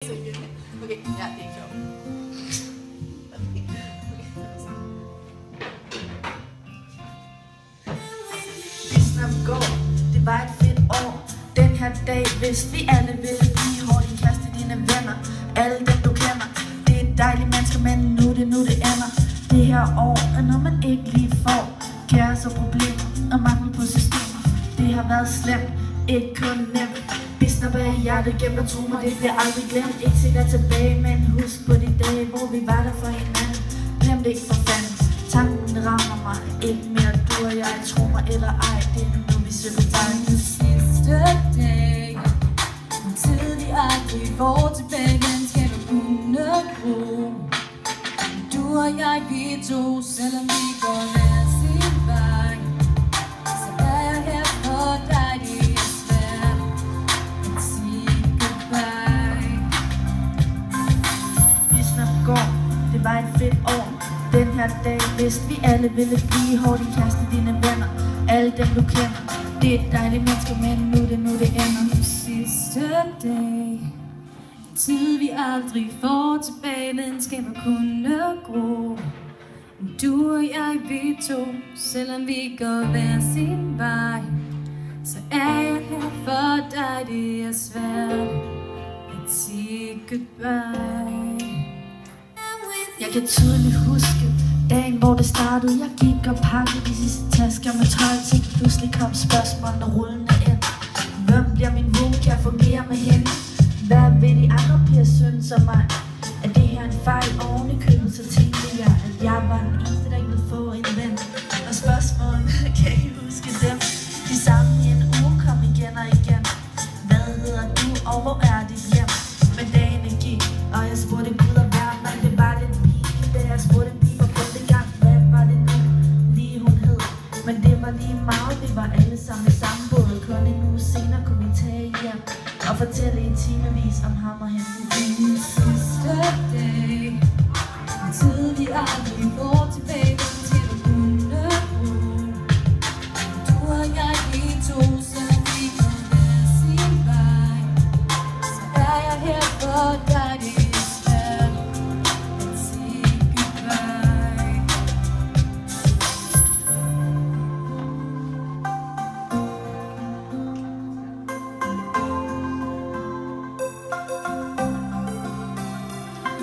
Okay, ja, det er ikke sjovt. Snart går, det var et fedt år. Den her dag vidste vi alle ville blive hårdt. Din kæreste, dine venner, alle dem du kender. Det er dejlige mennesker, men nu det ender. Det her år er når man ikke lige får kaos og problemer og mangel på systemer. Det har været slemt, ikke kun nemt. Visner bag hjertet gennem tro mig, det bliver aldrig glemt. Ikke se dig tilbage, men husk på de dage, hvor vi var der for hinanden. Glem det ikke for fanden, tanken rammer mig ikke mere. Du og jeg, tro mig eller ej, det er nu vi søger dig. Den sidste dag, en tid vi aldrig får tilbage, den skal du kunne gro. Du og jeg, vi to, selvom vi går hver sin vej, så er jeg her for dig, det er svært at sige goodbye. Vi snart går, det var et fedt år. Den her dag vidste vi alle ville blive hårdt. Din kæreste, dine venner, alle dem du kender. Det er dejlige mennesker, men nu det ender. Den sidste dag, en tid vi aldrig får tilbage, venskaber kunne gro. Du og jeg, vi to, selvom vi går hver sin vej, så er jeg her for dig, det er svært at sige goodbye. Jeg kan tydeligt huske dagen, hvor det startede. Jeg gik og pakkede de sidste tasker med tøj til. Pludselig kom spørgsmålene rullende ind. Hvem bliver min ven? Kan jeg fungere med hende? Hvad vil de andre piger synes om mig? Er det her en fejl oven i købet? Så tænkte jeg, at jeg var den eneste, der ikke ville få en ven. Og spørgsmålene, kan I huske dem? De samme i en uge kom igen og igen. Hvad hedder du, og hvor er dit hjem? Men dagene gik, og jeg spurgte Gud og verden, og det var lidt pinligt, da jeg spurgte en pige for første gang. Hvad var det nu, lige hun hed? Men det var lige meget, vi var alle sammen i samme båd. Kun en uge senere kunne vi tage hjem og fortælle i timevis om ham og hende. Den sidste dag, en tid vi aldrig får tilbage, den til du kunne gro. Du og jeg, vi to, selvom vi går hver sin vej, så er jeg her for dig, det er svært at sige goodbye.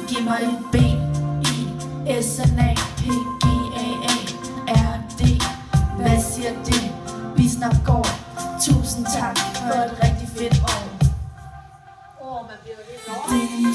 Giv mig et B, I, SNA, PGAA, RD. Hvad siger det? Vi snart går. Tusind tak for et rigtig fedt år. Man bliver jo helt over. Den